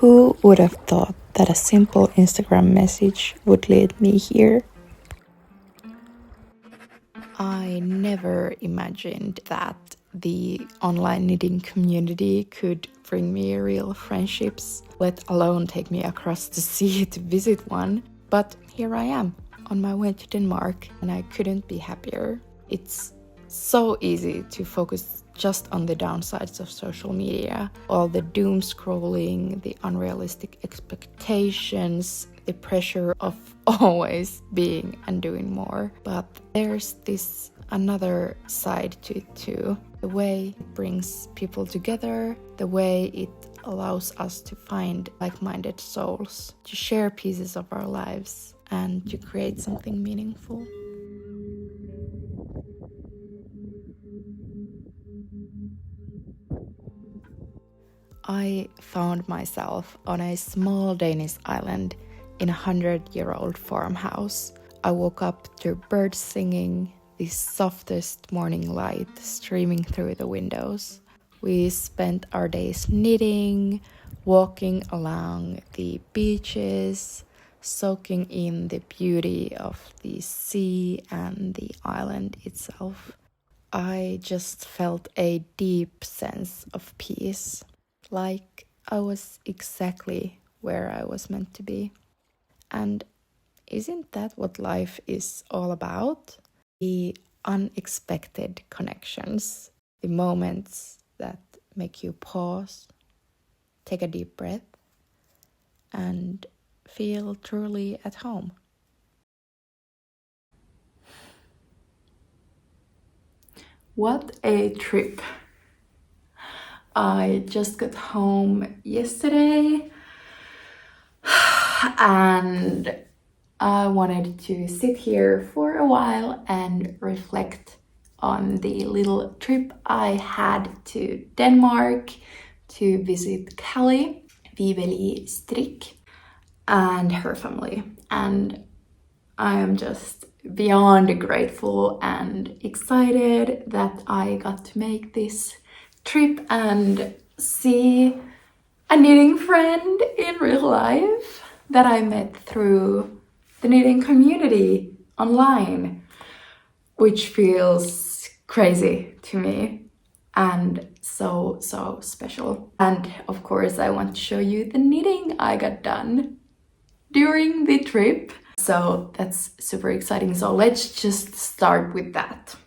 Who would have thought that a simple Instagram message would lead me here? I never imagined that the online knitting community could bring me real friendships, let alone take me across the sea to visit one. But here I am, on my way to Denmark, and I couldn't be happier. It's so easy to focus just on the downsides of social media, all the doom scrolling, the unrealistic expectations, the pressure of always being and doing more. But there's this another side to it too. The way it brings people together, the way it allows us to find like-minded souls, to share pieces of our lives, and to create something meaningful. I found myself on a small Danish island in a 100-year-old farmhouse. I woke up to birds singing, the softest morning light streaming through the windows. We spent our days knitting, walking along the beaches, soaking in the beauty of the sea and the island itself. I just felt a deep sense of peace. Like I was exactly where I was meant to be. And isn't that what life is all about? The unexpected connections, the moments that make you pause, take a deep breath, and feel truly at home. What a trip! I just got home yesterday and I wanted to sit here for a while and reflect on the little trip I had to Denmark to visit Callie, Viveli Strik, and her family. And I am just beyond grateful and excited that I got to make this trip and see a knitting friend in real life that I met through the knitting community online, which feels crazy to me and so special. And of course I want to show you the knitting I got done during the trip. So that's super exciting. So let's just start with that.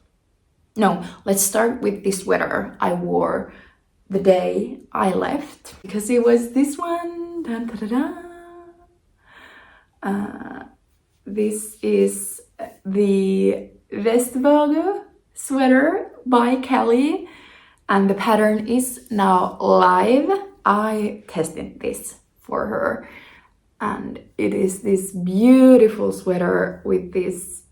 No, let's start with this sweater I wore the day I left, because it was this one. Dun, da, da, da. This is the Vestvågøy sweater by Callie, and the pattern is now live. I tested this for her, and it is this beautiful sweater with this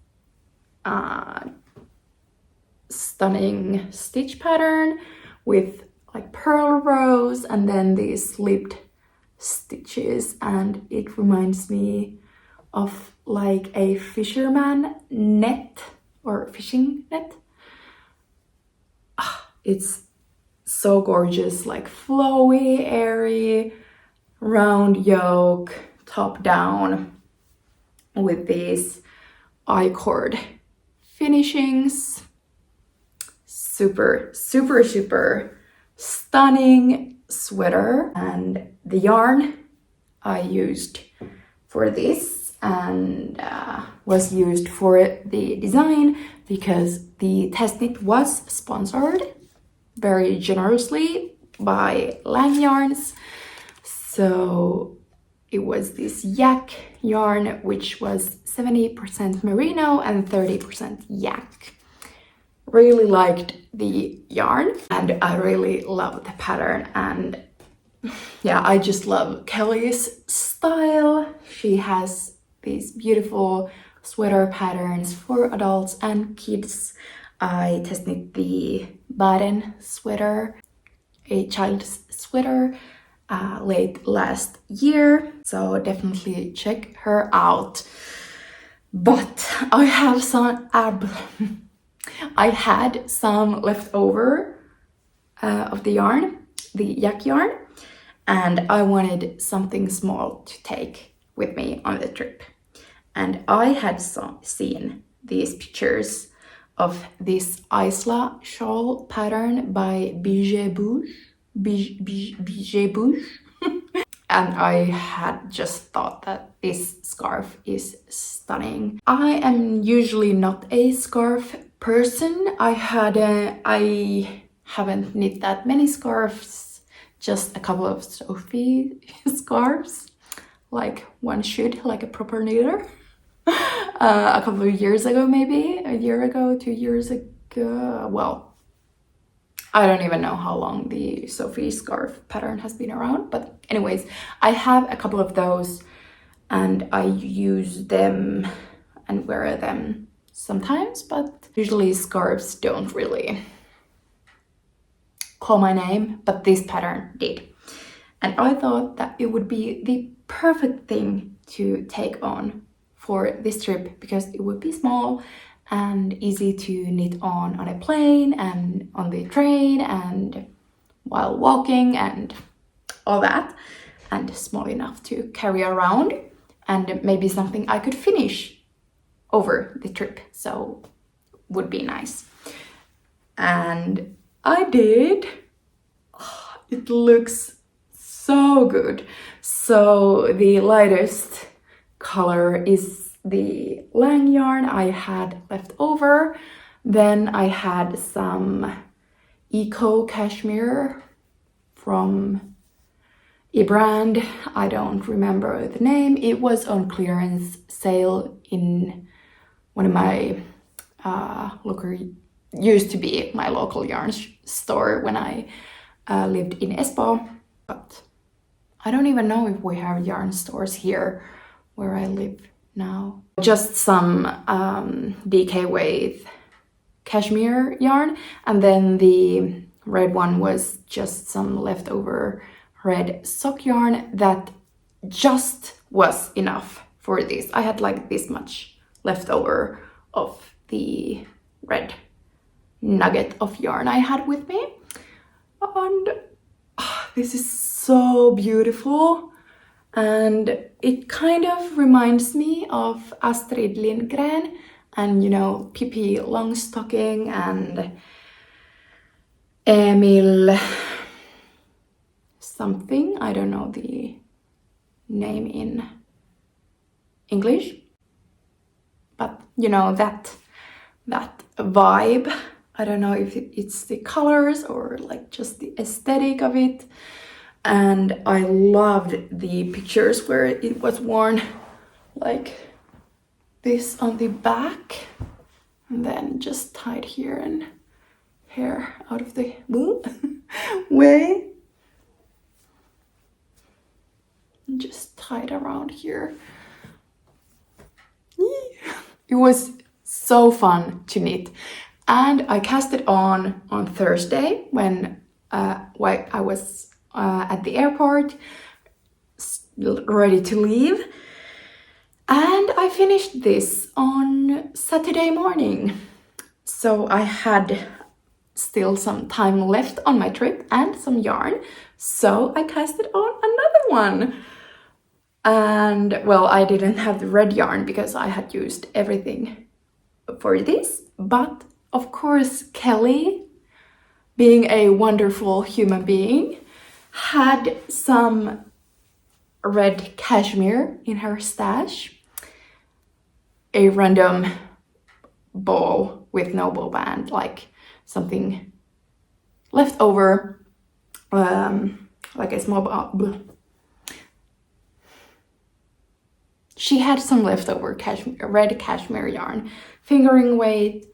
stunning stitch pattern with like pearl rows and then these slipped stitches, and it reminds me of like a fisherman net or fishing net. It's so gorgeous, like flowy, airy, round yoke, top down with these I-cord finishings. Super stunning sweater. And the yarn I used for this and was used for the design because the test knit was sponsored very generously by Lang Yarns. So it was this yak yarn, which was 70% merino and 30% yak. Really liked the yarn and I really love the pattern, and yeah, I just love Kelly's style. She has these beautiful sweater patterns for adults and kids. I test knit the Baden sweater, a child's sweater, late last year, so definitely check her out. But I have some I had some left over of the yarn, the yak yarn, and I wanted something small to take with me on the trip. And I had seen these pictures of this Isla Shawl pattern by Biches Bûches. Biches Bûches. And I had just thought that this scarf is stunning. I am usually not a scarf person. I haven't knit that many scarves, just a couple of Sophie scarves, like one should, like a proper knitter. A couple of years ago, maybe a year ago, 2 years ago. Well, I don't even know how long the Sophie scarf pattern has been around, but anyways, I have a couple of those and I use them and wear them sometimes, but usually scarves don't really call my name, but this pattern did. And I thought that it would be the perfect thing to take on for this trip because it would be small and easy to knit on a plane and on the train and while walking and all that, and small enough to carry around, and maybe something I could finish over the trip, so would be nice. And I did. Oh, it looks so good. So the lightest color is the Lang yarn I had left over. Then I had some eco cashmere from a brand, I don't remember the name. It was on clearance sale in one of my used to be my local yarn store when I lived in Espoo, but I don't even know if we have yarn stores here where I live now. Just some DK with cashmere yarn, and then the red one was just some leftover red sock yarn that just was enough for this. I had like this much left over of the red nugget of yarn I had with me, and this is so beautiful. And it kind of reminds me of Astrid Lindgren and, you know, Pippi Longstocking and Emil something. I don't know the name in English, but you know, that vibe. I don't know if it's the colors or like just the aesthetic of it. And I loved the pictures where it was worn like this on the back and then just tied here and hair out of the way. And just tied around here. It was so fun to knit. And I cast it on Thursday when I was at the airport, ready to leave. And I finished this on Saturday morning. So I had still some time left on my trip and some yarn. So I casted on another one. And well, I didn't have the red yarn because I had used everything for this. But of course, Kelly, being a wonderful human being, had some red cashmere in her stash, a random ball with no bow band, like something left over, like a small ball. She had some leftover red cashmere yarn, fingering weight,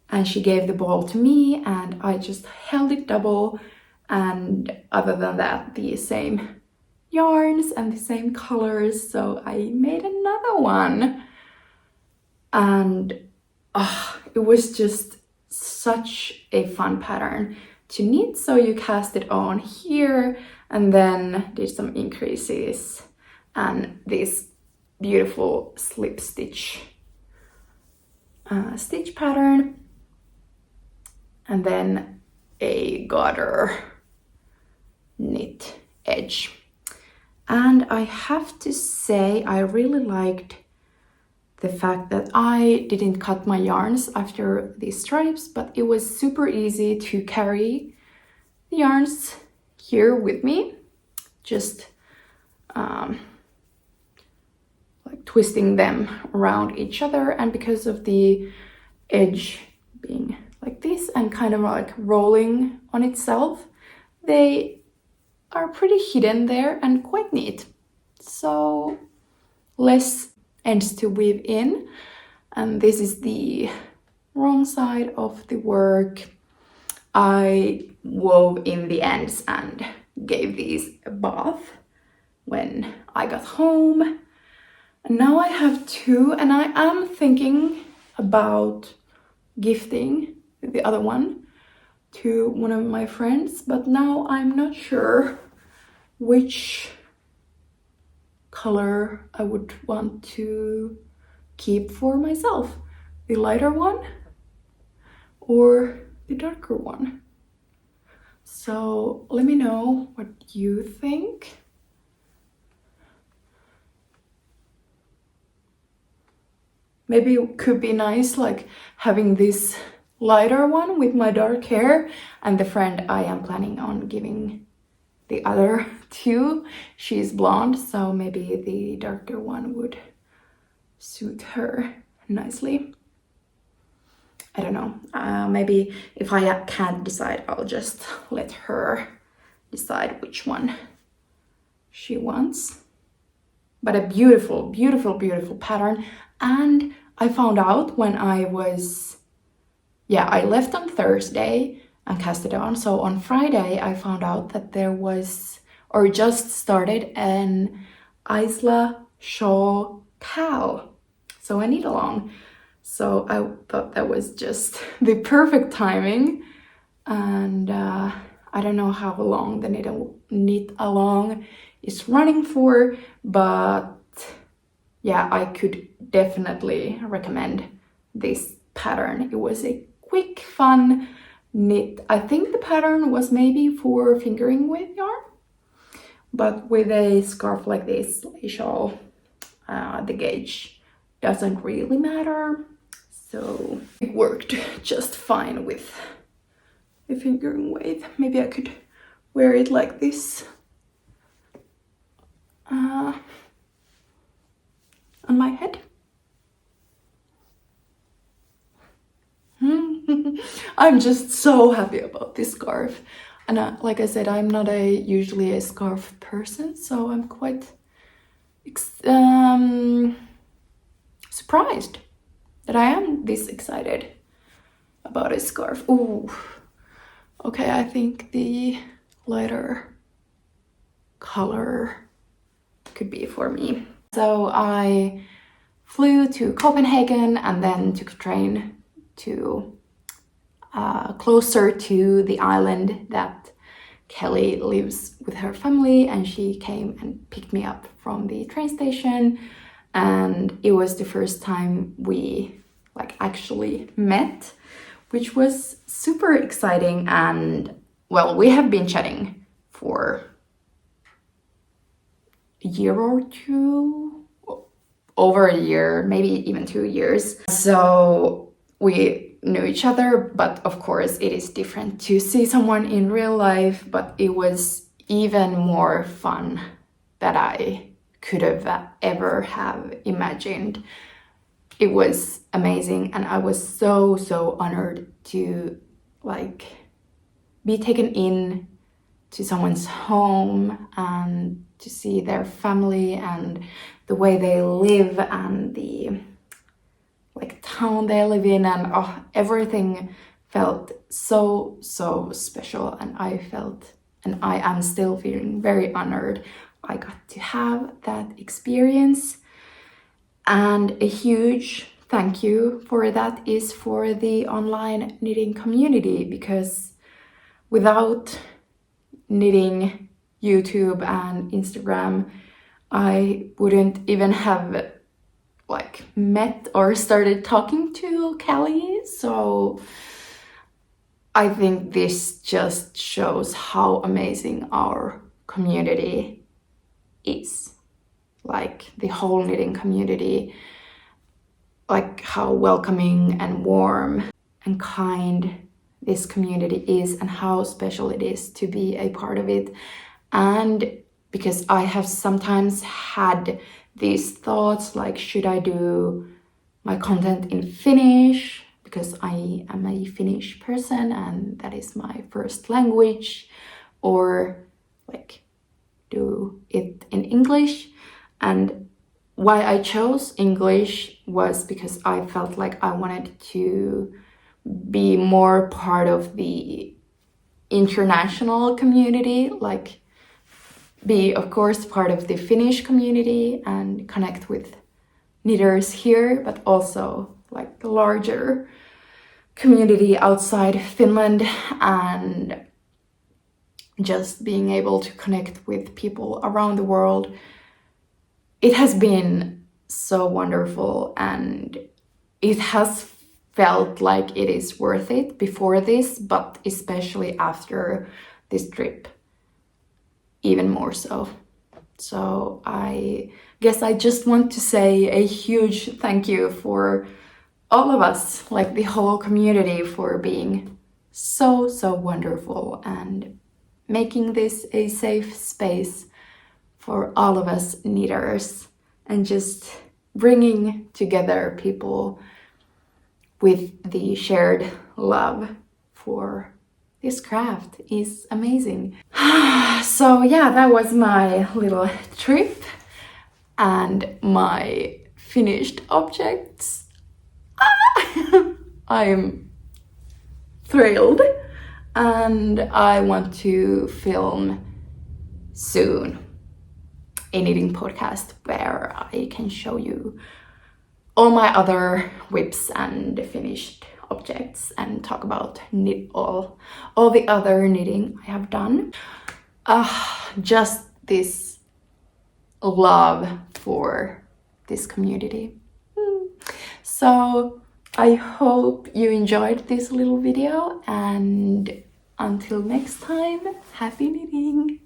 and she gave the ball to me and I just held it double. And other than that, the same yarns and the same colors, so I made another one. And it was just such a fun pattern to knit. So you cast it on here and then did some increases and this beautiful slip stitch stitch pattern, and then a garter knit edge And I have to say I really liked the fact that I didn't cut my yarns after these stripes, but it was super easy to carry the yarns here with me, just like twisting them around each other. And because of the edge being like this and kind of like rolling on itself, they are pretty hidden there and quite neat. So less ends to weave in. And this is the wrong side of the work. I wove in the ends and gave these a bath when I got home. And now I have two, and I am thinking about gifting the other one to one of my friends, but now I'm not sure which color I would want to keep for myself. The lighter one or the darker one. So let me know what you think. Maybe it could be nice like having this lighter one with my dark hair, and the friend I am planning on giving the other two, she's blonde, so maybe the darker one would suit her nicely. I don't know, maybe if I can't decide, I'll just let her decide which one she wants. But a beautiful, beautiful, beautiful pattern. And I found out when I left on Thursday and cast it on. So on Friday, I found out that there was, or just started, an Isla Shawl cowl. So I need along. So I thought that was just the perfect timing. And I don't know how long the knit along is running for, but yeah, I could definitely recommend this pattern. It was a quick, fun knit. I think the pattern was maybe for fingering with yarn, but with a scarf like this, Isla Shawl, the gauge doesn't really matter. So it worked just fine with the fingering weight. Maybe I could wear it like this on my head. I'm just so happy about this scarf. And like I said, I'm not usually a scarf person, so I'm quite surprised that I am this excited about a scarf. Ooh, okay, I think the lighter color could be for me. So I flew to Copenhagen and then took a train to closer to the island that Kelly lives with her family, and she came and picked me up from the train station, and it was the first time we actually met, which was super exciting. And well, we have been chatting for a year or two, over a year, maybe even 2 years. So we knew each other, but of course it is different to see someone in real life, but it was even more fun than I could have ever have imagined. It was amazing, and I was so honored to be taken in to someone's home and to see their family and the way they live and the town they live in, and everything felt so special. And I am still feeling very honored I got to have that experience. And a huge thank you for that is for the online knitting community, because without knitting YouTube and Instagram, I wouldn't even have met or started talking to Kelly. So I think this just shows how amazing our community is. Like the whole knitting community, like how welcoming and warm and kind this community is, and how special it is to be a part of it. And because I have sometimes had these thoughts like, should I do my content in Finnish, because I am a Finnish person and that is my first language, or like do it in English. And why I chose English was because I felt like I wanted to be more part of the international community, like be of course part of the Finnish community and connect with knitters here, but also like the larger community outside Finland, and just being able to connect with people around the world. It has been so wonderful, and it has felt like it is worth it before this, but especially after this trip, even more so. So I guess I just want to say a huge thank you for all of us, like the whole community, for being so wonderful and making this a safe space for all of us knitters, and just bringing together people with the shared love for this craft is amazing. So yeah, that was my little trip and my finished objects. I'm thrilled, and I want to film soon a knitting podcast where I can show you all my other whips and finished objects and talk about all the other knitting I have done. Just this love for this community. So I hope you enjoyed this little video, and until next time, happy knitting!